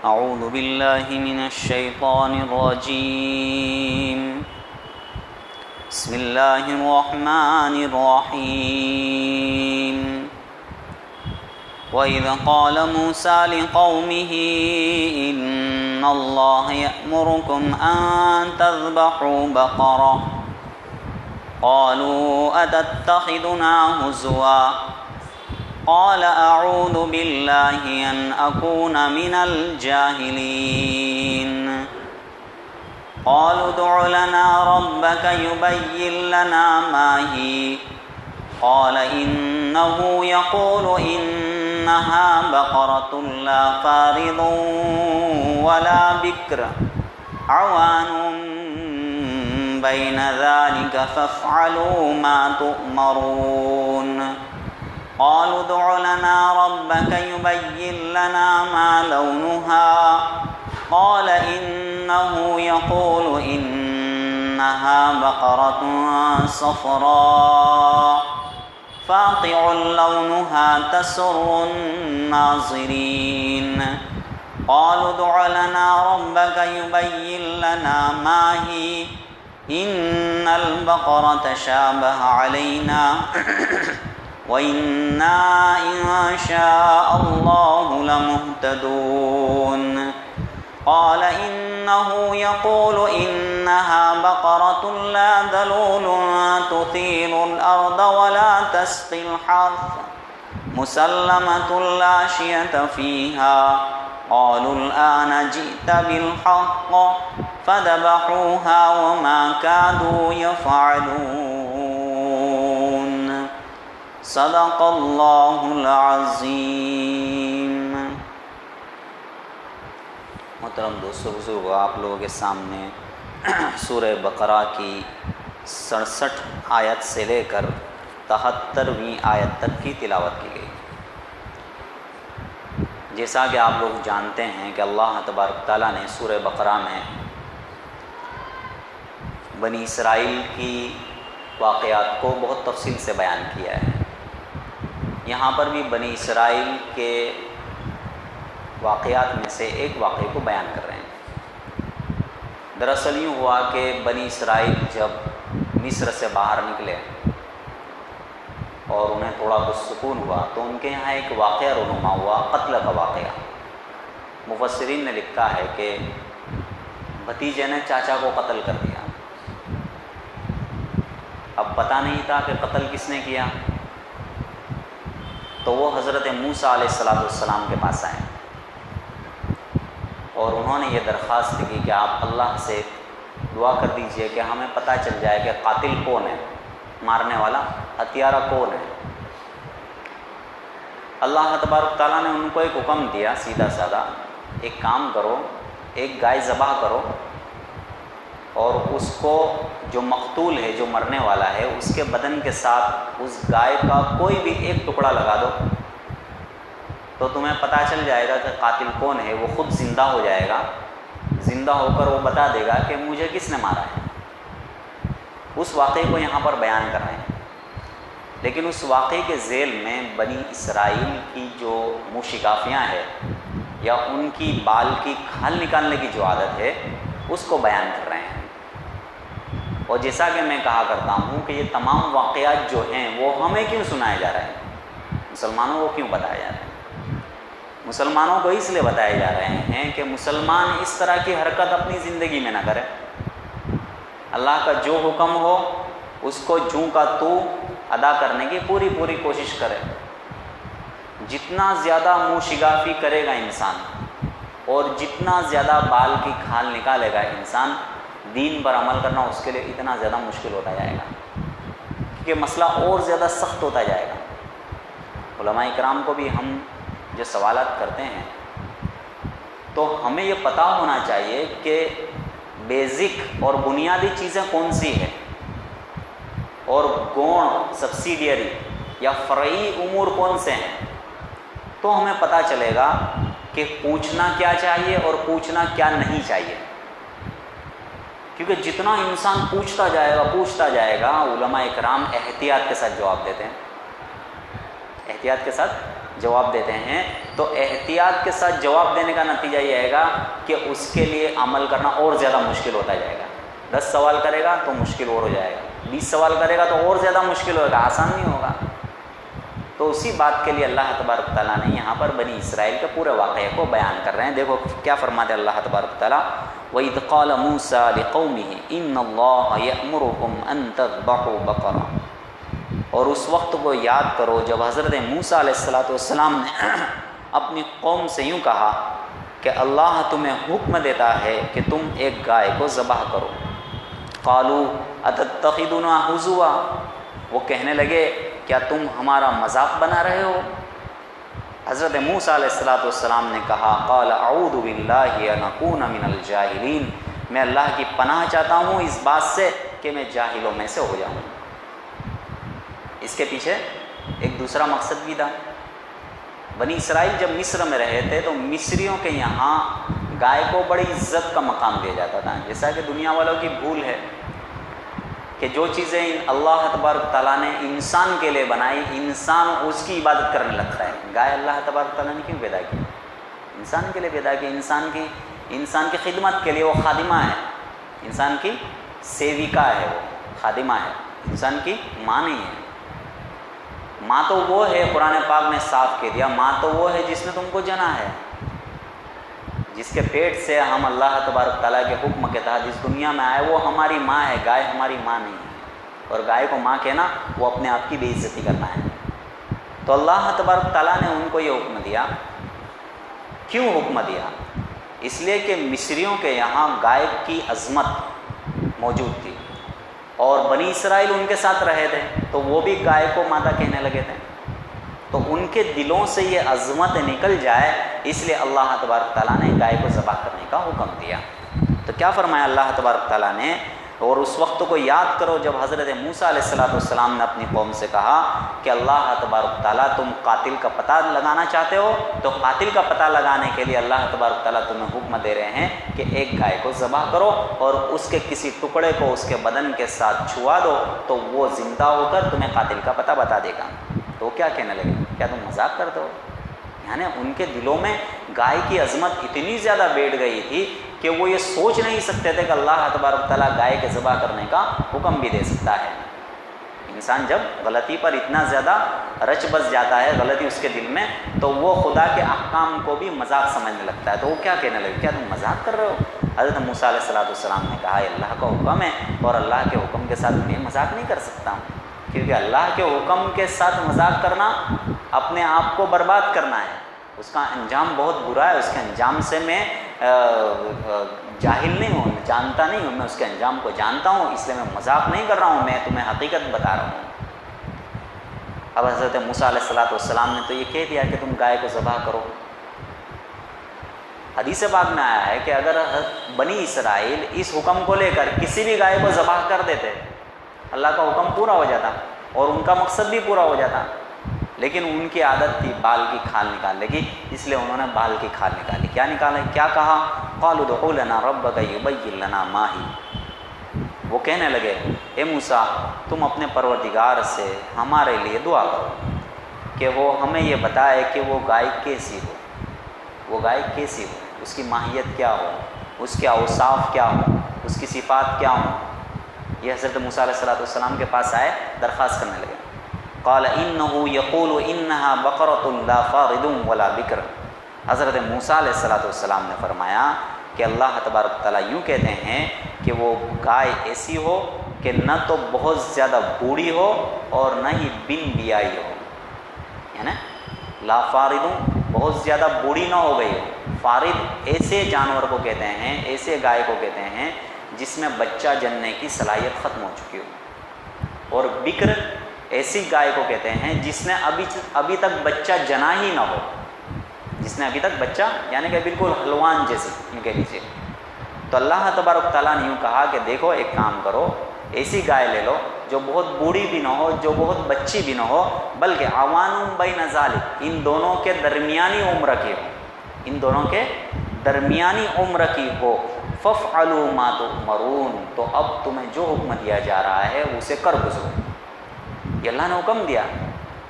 اعوذ باللہ من الشیطان الرجیم بسم اللہ الرحمن الرحیم وَإِذْ قَالَ مُوسَى لِقَوْمِهِ إِنَّ اللَّهَ يَأْمُرُكُمْ أَن تَذْبَحُوا بَقَرَةً قَالُوا أَتَتَّخِذُنَا هُزُوًا قَالَ أَعُوذُ بِاللَّهِ أَنْ أَكُونَ مِنَ الْجَاهِلِينَ قَالُوا ادْعُ لَنَا رَبَّكَ يُبَيِّن لَّنَا مَا هِيَ قَالَ إِنَّهُ يَقُولُ إِنَّهَا بَقَرَةٌ لَّا فَارِضٌ وَلَا بِكْرٌ عَوَانٌ بَيْنَ ذَلِكَ فَافْعَلُوا مَا تُؤْمَرُونَ قالوا ادْعُ لنا ربك يبين لنا ما لونها قال إنه يقول إنها بقرة صفراء فاقع لونها تسر الناظرين قالوا ادْعُ لنا ربك يبين لنا ما هي إن البقرة شابه علينا وَإِنَّا إِن شَاءَ اللَّهُ لَمُهْتَدُونَ قَالَ إِنَّهُ يَقُولُ إِنَّهَا بَقَرَةٌ لَّا ذَلُولٌ تُثِيرُ الْأَرْضَ وَلَا تَسْقِي الْحَرْثَ مُسَلَّمَةٌ لَّا شِيَةَ فِيهَا قَالُوا الْآنَ جِئْتَ بِالْحَقِّ فَذَبَحُوهَا وَمَا كَادُوا يَفْعَلُونَ صدق اللہ العظیم۔ محترم دوستو بزرگو، آپ لوگوں کے سامنے سورہ بقرہ کی 67 آیت سے لے کر 73ویں آیت تک کی تلاوت کی گئی۔ جیسا کہ آپ لوگ جانتے ہیں کہ اللہ تبارک تعالیٰ نے سورہ بقرہ میں بنی اسرائیل کی واقعات کو بہت تفصیل سے بیان کیا ہے۔ یہاں پر بھی بنی اسرائیل کے واقعات میں سے ایک واقعے کو بیان کر رہے ہیں۔ دراصل یوں ہوا کہ بنی اسرائیل جب مصر سے باہر نکلے اور انہیں تھوڑا کچھ سکون ہوا تو ان کے یہاں ایک واقعہ رونما ہوا، قتل کا واقعہ۔ مفسرین نے لکھا ہے کہ بھتیجے نے چاچا کو قتل کر دیا۔ اب پتہ نہیں تھا کہ قتل کس نے کیا، تو وہ حضرت موسیٰ علیہ السلام کے پاس آئے اور انہوں نے یہ درخواست کی کہ آپ اللہ سے دعا کر دیجئے کہ ہمیں پتہ چل جائے کہ قاتل کون ہے، مارنے والا ہتھیارہ کون ہے۔ اللہ تبارک تعالیٰ نے ان کو ایک حکم دیا سیدھا سادہ، ایک کام کرو، ایک گائے ذبح کرو اور اس کو جو مقتول ہے، جو مرنے والا ہے، اس کے بدن کے ساتھ اس گائے کا کوئی بھی ایک ٹکڑا لگا دو تو تمہیں پتہ چل جائے گا کہ قاتل کون ہے۔ وہ خود زندہ ہو جائے گا، زندہ ہو کر وہ بتا دے گا کہ مجھے کس نے مارا ہے۔ اس واقعے کو یہاں پر بیان کر رہے ہیں، لیکن اس واقعے کے ذیل میں بنی اسرائیل کی جو منہ شکافیاں ہے یا ان کی بال کی کھال نکالنے کی جو عادت ہے اس کو بیان کر رہے ہیں۔ اور جیسا کہ میں کہا کرتا ہوں کہ یہ تمام واقعات جو ہیں وہ ہمیں کیوں سنائے جا رہے ہیں، مسلمانوں کو کیوں بتائے جا رہے ہیں؟ مسلمانوں کو اس لیے بتائے جا رہے ہیں کہ مسلمان اس طرح کی حرکت اپنی زندگی میں نہ کرے۔ اللہ کا جو حکم ہو اس کو جوں کا تو ادا کرنے کی پوری کوشش کرے۔ جتنا زیادہ منہ شگافی کرے گا انسان اور جتنا زیادہ بال کی کھال نکالے گا انسان، دین پر عمل کرنا اس کے لیے اتنا زیادہ مشکل ہوتا جائے گا، کیونکہ مسئلہ اور زیادہ سخت ہوتا جائے گا۔ علماء کرام کو بھی ہم جو سوالات کرتے ہیں تو ہمیں یہ پتہ ہونا چاہیے کہ بیزک اور بنیادی چیزیں کون سی ہیں اور گون سبسیڈیری یا فرعی امور کون سے ہیں، تو ہمیں پتہ چلے گا کہ پوچھنا کیا چاہیے اور پوچھنا کیا نہیں چاہیے۔ کیونکہ جتنا انسان پوچھتا جائے گا علماء کرام احتیاط کے ساتھ جواب دیتے ہیں، احتیاط کے ساتھ جواب دیتے ہیں تو احتیاط کے ساتھ جواب دینے کا نتیجہ یہ آئے گا کہ اس کے لیے عمل کرنا اور زیادہ مشکل ہوتا جائے گا. 10 سوال کرے گا تو مشکل اور ہو جائے گا, 20 سوال کرے گا تو اور زیادہ مشکل ہوگا, آسان نہیں ہوگا. تو اسی بات کے لیے اللہ تبارک تعالیٰ نے یہاں پر بنی اسرائیل کے پورے واقعے کو بیان کر رہے ہیں. دیکھو کیا فرماتے اللہ تبارک تعالیٰ, وَإِذْ قَالَ مُوسَىٰ لِقَوْمِهِ إِنَّ اللَّهَ يَأْمُرُكُمْ أَن تَذْبَحُوا بَقَرَةً, اور اس وقت کو یاد کرو جب حضرت موسیٰ علیہ السلام نے اپنی قوم سے یوں کہا کہ اللہ تمہیں حکم دیتا ہے کہ تم ایک گائے کو ذبح کرو. قَالُوا أَتَتَّخِذُنَا هُزُوًا, وہ کہنے لگے کیا تم ہمارا مذاق بنا رہے ہو؟ حضرت موسیٰ علیہ السلام نے کہا قال اعوذ باللہ ان اکون من الجاہلین, میں اللہ کی پناہ چاہتا ہوں اس بات سے کہ میں جاہلوں میں سے ہو جاؤں. اس کے پیچھے ایک دوسرا مقصد بھی تھا. بنی اسرائیل جب مصر میں رہے تھے تو مصریوں کے یہاں گائے کو بڑی عزت کا مقام دیا جاتا تھا, جیسا کہ دنیا والوں کی بھول ہے کہ جو چیزیں اللہ تبارک تعالیٰ نے انسان کے لیے بنائی, انسان اس کی عبادت کرنے لگتا ہے. گائے اللہ تبارک تعالیٰ نے کیوں پیدا کی؟ انسان کے لیے پیدا کی, انسان کی خدمت کے لیے. وہ خادمہ ہے, انسان کی سیوکا ہے, وہ خادمہ ہے, انسان کی ماں نہیں ہے. ماں تو وہ ہے, قرآن پاک نے صاف کہہ دیا, ماں تو وہ ہے جس نے تم کو جنا ہے, جس کے پیٹ سے ہم اللہ تبارک تعالیٰ کے حکم کے تحت اس دنیا میں آئے, وہ ہماری ماں ہے. گائے ہماری ماں نہیں ہے, اور گائے کو ماں کہنا وہ اپنے آپ کی بے عزتی کرنا ہے. تو اللہ تبارک تعالیٰ نے ان کو یہ حکم دیا. کیوں حکم دیا؟ اس لیے کہ مصریوں کے یہاں گائے کی عظمت موجود تھی, اور بنی اسرائیل ان کے ساتھ رہے تھے تو وہ بھی گائے کو ماتا کہنے لگے تھے. تو ان کے دلوں سے یہ عظمت نکل جائے, اس لیے اللہ تبارک تعالیٰ نے گائے کو ذبح کرنے کا حکم دیا. تو کیا فرمایا اللہ تبارک تعالیٰ نے, اور اس وقت کو یاد کرو جب حضرت موسیٰ علیہ السلام نے اپنی قوم سے کہا کہ اللہ تبارک تعالیٰ تم قاتل کا پتہ لگانا چاہتے ہو, تو قاتل کا پتہ لگانے کے لیے اللہ تبارک تعالیٰ تمہیں حکم دے رہے ہیں کہ ایک گائے کو ذبح کرو اور اس کے کسی ٹکڑے کو اس کے بدن کے ساتھ چھوا دو, تو وہ زندہ ہو کر تمہیں قاتل کا پتہ بتا دے گا. تو کیا کہنے لگے, کیا تم مذاق کرتے ہو؟ یعنی ان کے دلوں میں گائے کی عظمت اتنی زیادہ بیٹھ گئی تھی کہ وہ یہ سوچ نہیں سکتے تھے کہ اللہ تبارک تعالیٰ گائے کے ذبح کرنے کا حکم بھی دے سکتا ہے. انسان جب غلطی پر اتنا زیادہ رچ بس جاتا ہے, غلطی اس کے دل میں, تو وہ خدا کے احکام کو بھی مذاق سمجھنے لگتا ہے. تو وہ کیا کہنے لگے, کیا تم مذاق کر رہے ہو؟ حضرت موسیٰ علیہ السلام نے کہا یہ اللہ کا حکم ہے, اور اللہ کے حکم کے ساتھ میں مذاق نہیں کر سکتا ہوں, کیونکہ اللہ کے حکم کے ساتھ مذاق کرنا اپنے آپ کو برباد کرنا ہے. اس کا انجام بہت برا ہے, اس کے انجام سے میں جاہل نہیں ہوں, جانتا نہیں ہوں, میں اس کے انجام کو جانتا ہوں, اس لیے میں مذاق نہیں کر رہا ہوں, میں تمہیں حقیقت بتا رہا ہوں. اب حضرت موسیٰ علیہ السلام نے تو یہ کہہ دیا کہ تم گائے کو ذبح کرو. حدیث پاک میں آیا ہے کہ اگر بنی اسرائیل اس حکم کو لے کر کسی بھی گائے کو ذبح کر دیتے, اللہ کا حکم پورا ہو جاتا اور ان کا مقصد بھی پورا ہو جاتا. لیکن ان کی عادت تھی بال کی کھال نکالنے کی, اس لیے انہوں نے بال کی کھال نکالی. کیا نکالا, کیا کہا, قالوا ادع لنا ربک یبین لنا ما ہی. وہ کہنے لگے اے موسیٰ تم اپنے پروردگار سے ہمارے لیے دعا کرو کہ وہ ہمیں یہ بتائے کہ وہ گائے کیسی ہو, وہ گائے کیسی ہو, اس کی ماہیت کیا ہو, اس کے اوصاف کیا ہو, اس کی صفات کیا ہوں. یہ حضرت موسیٰ علیہ السلام کے پاس آئے, درخواست کرنے لگے. قال انه يقول انها بقرة لا فارض ولا بکر. حضرت موسیٰ علیہ السلام نے فرمایا کہ اللہ تبارک تعالیٰ یوں کہتے ہیں کہ وہ گائے ایسی ہو کہ نہ تو بہت زیادہ بوڑھی ہو اور نہ ہی بن بیائی ہو. یعنی لا فارض, بہت زیادہ بوڑھی نہ ہو گئی ہو. فارض ایسے جانور کو کہتے ہیں, ایسے گائے کو کہتے ہیں جس میں بچہ جننے کی صلاحیت ختم ہو چکی ہو. اور بکر ایسی گائے کو کہتے ہیں جس نے ابھی تک بچہ جنا ہی نہ ہو, جس نے ابھی تک بچہ, یعنی کہ بالکل حلوان جیسی ان کے نیچے. تو اللہ تبارک تعالیٰ نے یوں کہا کہ دیکھو ایک کام کرو, ایسی گائے لے لو جو بہت بوڑھی بھی نہ ہو, جو بہت بچی بھی نہ ہو, بلکہ عوان بین ذالک, ان دونوں کے درمیانی عمر کی ہو, ان دونوں کے درمیانی عمر کی ہو. فافعلوا ما تؤمرون, تو اب تمہیں جو حکم دیا جا رہا ہے اسے کر گزرو. یہ اللہ نے حکم دیا.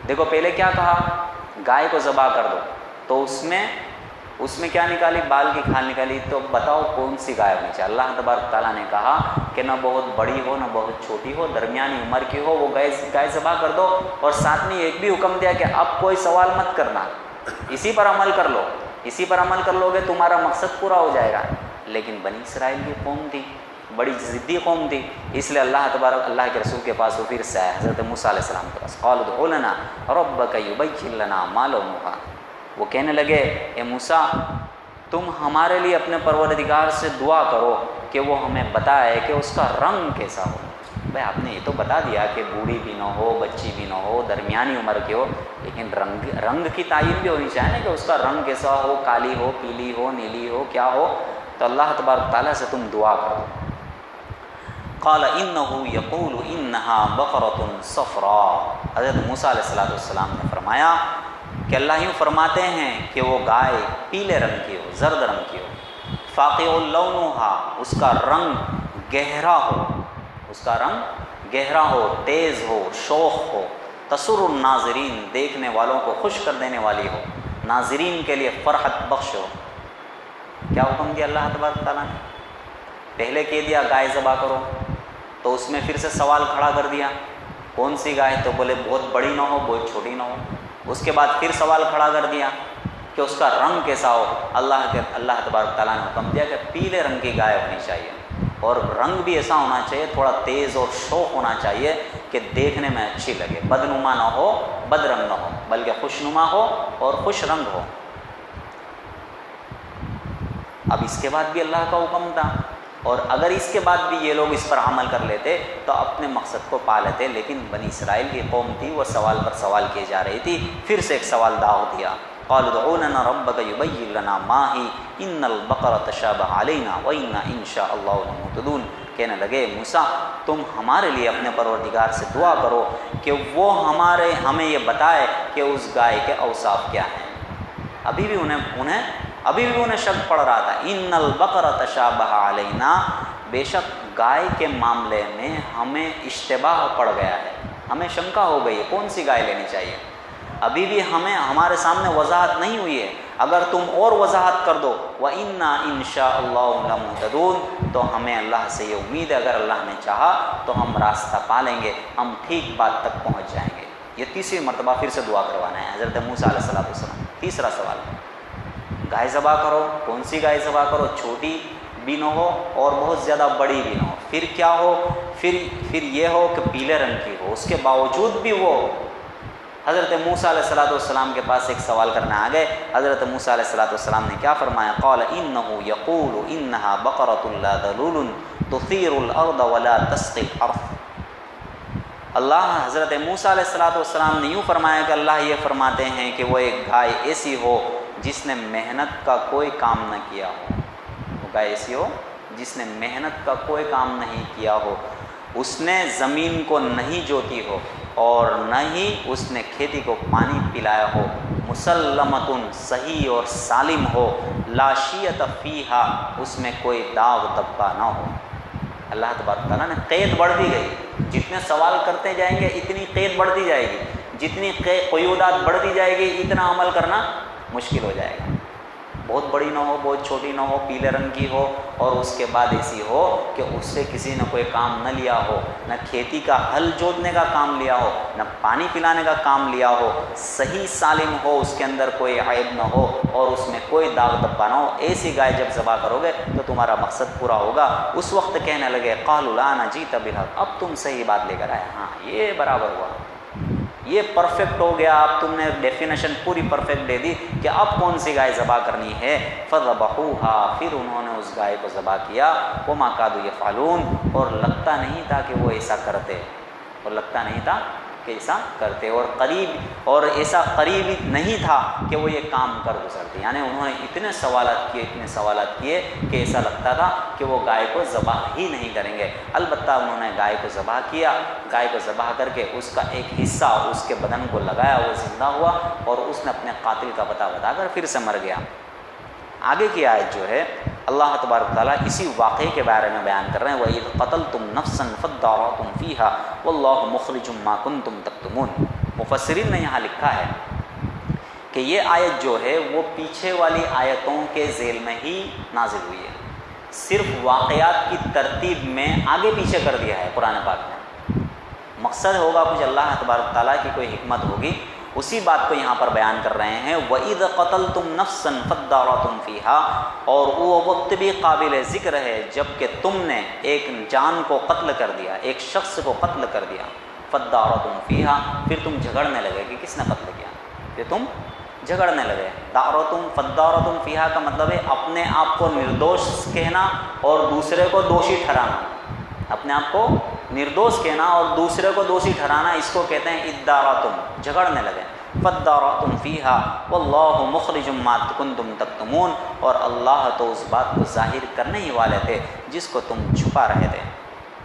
دیکھو پہلے کیا کہا, گائے کو ذبح کر دو، تو اس میں کیا نکالی؟ بال کی کھال نکالی۔ تو بتاؤ کون سی گائے ہونی چاہیے؟ اللہ تبارک تعالیٰ نے کہا کہ نہ بہت بڑی ہو نہ بہت چھوٹی ہو، درمیانی عمر کی ہو، وہ گائے ذبح کر دو۔ اور ساتھ میں ایک بھی حکم دیا کہ اب کوئی سوال مت کرنا، اسی پر عمل کر لو، اسی پر عمل کر لو گے تمہارا مقصد پورا ہو جائے گا۔ لیکن بنی اسرائیل کی قوم تھی، بڑی ضدی قوم تھی، اس لیے اللہ کے رسول کے پاس وہ پھر سے آئے، حضرت موسیٰ علیہ السلام کے پاس۔ قالوا ادع لنا ربک یبین لنا ما لونھا، وہ کہنے لگے اے موسیٰ تم ہمارے لیے اپنے پروردگار سے دعا کرو کہ وہ ہمیں بتائے کہ اس کا رنگ کیسا ہو۔ بھائی آپ نے یہ تو بتا دیا کہ بوڑھی بھی نہ ہو، بچی بھی نہ ہو، درمیانی عمر کی ہو، لیکن رنگ کی تعین بھی ہونی چاہیے نا کہ اس کا رنگ کیسا ہو، کالی ہو، پیلی ہو، نیلی ہو، کیا ہو۔ تو اللہ تبارک تعالیٰ سے تم دعا کرو۔ قال انه يقول انها بقرة صفراء، حضرت موسیٰ علیہ السلام نے فرمایا کہ اللہ یوں فرماتے ہیں کہ وہ گائے پیلے رنگ کی ہو، زرد رنگ کی ہو، فاقع لونها، اس کا رنگ گہرا ہو، اس کا رنگ گہرا ہو، تیز ہو، شوخ ہو، تسر الناظرین، دیکھنے والوں کو خوش کر دینے والی ہو، ناظرین کے لیے فرحت بخش ہو۔ کیا حکم دیا اللہ تبارک تعالیٰ نے؟ پہلے کہہ دیا گائے ذبح کرو، تو اس میں پھر سے سوال کھڑا کر دیا کون سی گائے؟ تو بولے بہت بڑی نہ ہو بہت چھوٹی نہ ہو۔ اس کے بعد پھر سوال کھڑا کر دیا کہ اس کا رنگ کیسا ہو؟ اللہ تبارک تعالیٰ نے حکم دیا کہ پیلے رنگ کی گائے ہونی چاہیے، اور رنگ بھی ایسا ہونا چاہیے، تھوڑا تیز اور شوق ہونا چاہیے کہ دیکھنے میں اچھی لگے، بدنما نہ ہو، بد رنگ نہ ہو، بلکہ خوشنما ہو اور خوش رنگ ہو۔ اب اس کے بعد بھی اللہ کا حکم تھا، اور اگر اس کے بعد بھی یہ لوگ اس پر عمل کر لیتے تو اپنے مقصد کو پا لیتے، لیکن بنی اسرائیل کی قوم تھی، وہ سوال پر سوال کیے جا رہی تھی۔ پھر سے ایک سوال داغ دیا، قالوا ادع لنا ربک یبین لنا ما ہی ان البقرة تشابہ علینا وإنا ان شاء اللہ لمہتدون، کہنے لگے موسیٰ تم ہمارے لیے اپنے پروردگار سے دعا کرو کہ وہ ہمیں یہ بتائے کہ اس گائے کے اوصاف کیا ہیں۔ ابھی بھی انہیں شک پڑ رہا تھا، ان البقرة تشابہ علینا، بے شک گائے کے معاملے میں ہمیں اشتباہ پڑ گیا ہے، ہمیں شنکا ہو گئی ہے کون سی گائے لینی چاہیے۔ ابھی بھی ہمارے سامنے وضاحت نہیں ہوئی ہے، اگر تم اور وضاحت کر دو وَإِنَّا إِن شَاءَ اللَّهُ لَمُهْتَدُونَ، تو ہمیں اللہ سے یہ امید ہے اگر اللہ نے چاہا تو ہم راستہ پا لیں گے، ہم ٹھیک بات تک پہنچ جائیں گے۔ یہ تیسری مرتبہ پھر سے دعا کروانا ہے حضرت موسیٰ علیہ السلام۔ تیسرا سوال، گائے ذبح کرو، کون سی گائے ذبح کرو؟ چھوٹی بھی نہ ہو اور بہت زیادہ بڑی بھی نہ ہو۔ پھر کیا ہو؟ پھر یہ ہو کہ پیلے رنگ کی ہو، اس کے باوجود بھی وہ حضرت موسیٰ علیہ السلام کے پاس ایک سوال کرنے آ گئے۔ حضرت موسیٰ علیہ السلام نے کیا فرمایا؟ قال انه يقول انها بقرة لا ذلول تثير الارض ولا تسقي الحرث۔ حضرت موسیٰ علیہ السلام نے یوں فرمایا کہ اللہ یہ فرماتے ہیں کہ وہ ایک گائے ایسی ہو جس نے محنت کا کوئی کام نہ کیا ہو، وہ گائے ایسی ہو جس نے محنت کا کوئی کام نہیں کیا ہو، اس نے زمین کو نہیں جوتی ہو اور نہ ہی اس نے کھیتی کو پانی پلایا ہو، مسلمتن، صحیح اور سالم ہو، لا شیۃ فیہا، اس میں کوئی داغ دبکا نہ ہو۔ اللہ تبارک تعالیٰ نے قید بڑھتی گئی، جتنے سوال کرتے جائیں گے اتنی قید بڑھتی جائے گی، جتنی قیودات بڑھتی جائے گی اتنا عمل کرنا مشکل ہو جائے گا۔ بہت بڑی نہ ہو بہت چھوٹی نہ ہو، پیلے رنگ کی ہو، اور اس کے بعد ایسی ہو کہ اس سے کسی نے کوئی کام نہ لیا ہو، نہ کھیتی کا ہل جوتنے کا کام لیا ہو، نہ پانی پلانے کا کام لیا ہو، صحیح سالم ہو، اس کے اندر کوئی عیب نہ ہو اور اس میں کوئی داغ دبکا نہ ہو۔ ایسی گائے جب ذبح کرو گے تو تمہارا مقصد پورا ہوگا۔ اس وقت کہنے لگے قالوا الآن جئت بالحق، اب تم صحیح بات لے کر آئے، ہاں یہ برابر ہوا، یہ پرفیکٹ ہو گیا، اب تم نے ڈیفینیشن پوری پرفیکٹ دے دی کہ اب کون سی گائے ذبح کرنی ہے۔ فذبحوها، پھر انہوں نے اس گائے کو ذبح کیا، وما كادوا يفعلون، اور لگتا نہیں تھا کہ وہ ایسا کرتے، اور ایسا قریب نہیں تھا کہ وہ یہ کام کر گزرتے، یعنی انہوں نے اتنے سوالات کیے کہ ایسا لگتا تھا کہ وہ گائے کو ذبح ہی نہیں کریں گے۔ البتہ انہوں نے گائے کو ذبح کیا، گائے کو ذبح کر کے اس کا ایک حصہ اس کے بدن کو لگایا، وہ زندہ ہوا اور اس نے اپنے قاتل کا پتہ بتا کر پھر سے مر گیا۔ آگے کی آیت جو ہے اللہ تبارک تعالیٰ اسی واقعے کے بارے میں بیان کر رہے ہیں، وَإِذْ قَتَلْتُمْ نَفْسًا فَادَّارَأْتُمْ فِيهَا وَاللَّهُ مُخْرِجٌ مَا كُنْتُمْ تَكْتُمُونَ۔ مفسرین نے یہاں لکھا ہے کہ یہ آیت جو ہے وہ پیچھے والی آیتوں کے ذیل میں ہی نازل ہوئی ہے، صرف واقعات کی ترتیب میں آگے پیچھے کر دیا ہے قرآن پاک نے، مقصد ہوگا کچھ اللہ تبارک تعالیٰ کی کوئی حکمت ہوگی، اسی بات کو یہاں پر بیان کر رہے ہیں۔ وَإِذْ قَتَلْتُمْ نَفْسًا فَادَّارَأْتُمْ فِيهَا، اور وہ وقت بھی قابل ذکر ہے جب کہ تم نے ایک جان کو قتل کر دیا، ایک شخص کو قتل کر دیا، فَادَّارَأْتُمْ فِيهَا، پھر تم جھگڑنے لگے کہ کس نے قتل کیا، پھر تم جھگڑنے لگے۔ فَادَّارَأْتُمْ فِيهَا کا مطلب ہے اپنے آپ کو نردوش کہنا اور دوسرے کو دوشی ٹھہرانا، اپنے آپ کو نردوش کہنا اور دوسرے کو دوشی ٹھہرانا، اس کو کہتے ہیں اداراتم، جھگڑنے لگے۔ فَادَّارَأْتُمْ فِيهَا وَاللَّهُ مُخْرِجٌ مَا كُنتُمْ تَكْتُمُونَ، اور اللہ تو اس بات کو ظاہر کرنے ہی والے تھے جس کو تم چھپا رہے تھے۔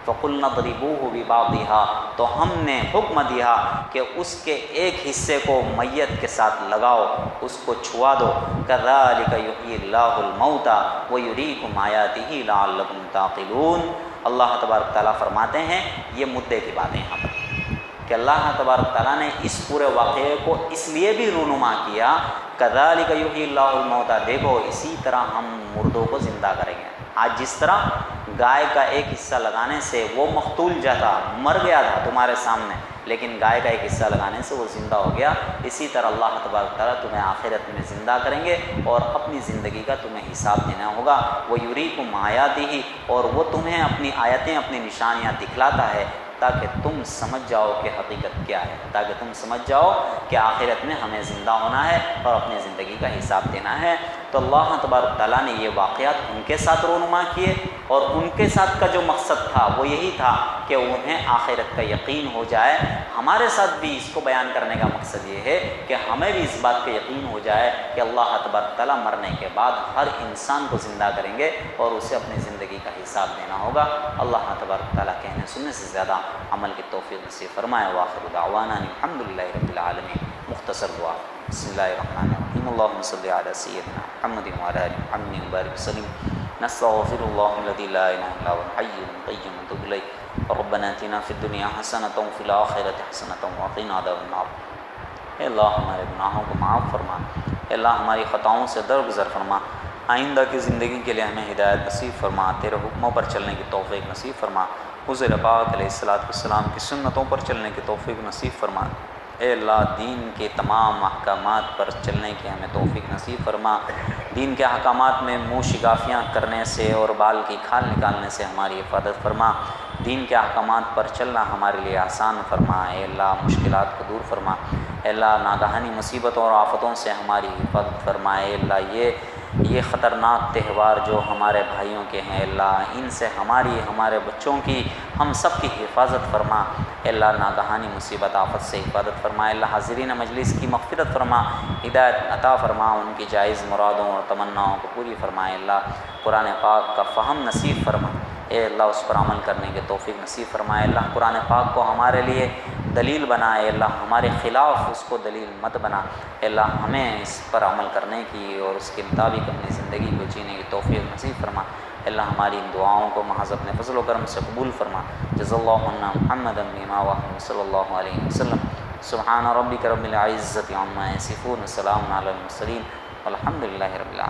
فَقُلْنَا اضْرِبُوهُ بِبَعْضِهَا، تو ہم نے حکم دیا کہ اس کے ایک حصے کو میت کے ساتھ لگاؤ، اس کو چھوا دو۔ كَذَلِكَ يُحْيِي اللَّهُ الْمَوْتَى وَيُرِيكُمْ آيَاتِهِ لَعَلَّكُمْ تَعْقِلُونَ۔ اللہ تبارک تعالیٰ فرماتے ہیں، یہ مدعے کی باتیں یہاں پر کہ اللہ تبارک تعالیٰ نے اس پورے واقعے کو اس لیے بھی رونما کیا، كَذَلِكَ يُحْيِي اللَّهُ الْمَوْتَى، دیکھو اسی طرح ہم مردوں کو زندہ کریں گے۔ آج جس طرح گائے کا ایک حصہ لگانے سے وہ مقتول جاتا، مر گیا تھا تمہارے سامنے، لیکن گائے کا ایک حصہ لگانے سے وہ زندہ ہو گیا، اسی طرح اللہ تبارک تعالیٰ تمہیں آخرت میں زندہ کریں گے اور اپنی زندگی کا تمہیں حساب دینا ہوگا۔ وَيُرِيكُمْ آيَاتِهِ، اور وہ تمہیں اپنی آیتیں، اپنی نشانیاں دکھلاتا ہے تاکہ تم سمجھ جاؤ کہ حقیقت کیا ہے، تاکہ تم سمجھ جاؤ کہ آخرت میں ہمیں زندہ ہونا ہے اور اپنی زندگی کا حساب دینا ہے۔ تو اللہ تبارک تعالیٰ نے یہ واقعات ان کے ساتھ رونما کیے، اور ان کے ساتھ کا جو مقصد تھا وہ یہی تھا کہ انہیں آخرت کا یقین ہو جائے۔ ہمارے ساتھ بھی اس کو بیان کرنے کا مقصد یہ ہے کہ ہمیں بھی اس بات کا یقین ہو جائے کہ اللہ تبارک تعالیٰ مرنے کے بعد ہر انسان کو زندہ کریں گے اور اسے اپنی زندگی کا حساب دینا ہوگا۔ اللہ تبارک تعالیٰ کہنے سننے سے زیادہ عمل کی توفیق نصیب فرمائے۔ وآخر دعوانا الحمدللہ رب العالمین۔ مختصر دعا۔ بسم اللہ الرحمن الرحیم، اللہم صلی علی سیدنا محمد وعلی آل محمد وبارک وسلم۔ نستغفر اللہ الذی لا الہ الا هو الحی القیوم ونتوب الیہ۔ ربنا آتنا فی الدنیا حسنۃ وفی الآخرۃ حسنۃ وقنا عذاب النار۔ اے اللہ ہمارے گناہوں کو معاف فرما، اے اللہ ہماری خطاؤں سے درگزر فرما، آئندہ کی زندگی کے لیے ہمیں ہدایت نصیب فرما، تیرے حکموں پر چلنے کی توفیق نصیب فرما، حضور پاک علیہ السلام کی سنتوں پر چلنے کی توفیق نصیب فرما۔ اے اللہ دین کے تمام احکامات پر چلنے کی ہمیں توفیق نصیب فرما، دین کے احکامات میں منہ شگافیاں کرنے سے اور بال کی کھال نکالنے سے ہماری حفاظت فرما، دین کے احکامات پر چلنا ہمارے لیے آسان فرما۔ اے اللہ مشکلات کو دور فرما، اے اللہ ناگہانی مصیبتوں اور آفتوں سے ہماری حفاظت فرما۔ اے اللہ یہ خطرناک تہوار جو ہمارے بھائیوں کے ہیں، اللہ ان سے ہمارے بچوں کی، ہم سب کی حفاظت فرما۔ اے اللہ ناگہانی مصیبت آفت سے حفاظت فرما۔ اے اللہ حاضرین مجلس کی مغفرت فرما، ہدایت عطا فرما، ان کی جائز مرادوں اور تمناؤں کو پوری فرما۔ اے اللہ قرآن پاک کا فہم نصیب فرما، اے اللہ اس پر عمل کرنے کے توفیق نصیب فرمائے۔ اللہ قرآن پاک کو ہمارے لیے دلیل بنا، اے اللہ ہمارے خلاف اس کو دلیل مت بنا۔ اے اللہ ہمیں اس پر عمل کرنے کی اور اس کے مطابق اپنی زندگی کو جینے کی توفیق نصیب فرما۔ اے اللہ ہماری ان دعاؤں کو محض اپنے فضل و کرم سے قبول فرما۔ جزا اللہ عنا محمدا بما وهم صلی اللہ علیہ وسلم۔ سبحان ربک رب العزة عما یصفون، وسلام علی المرسلین، والحمد للہ رب العالمین۔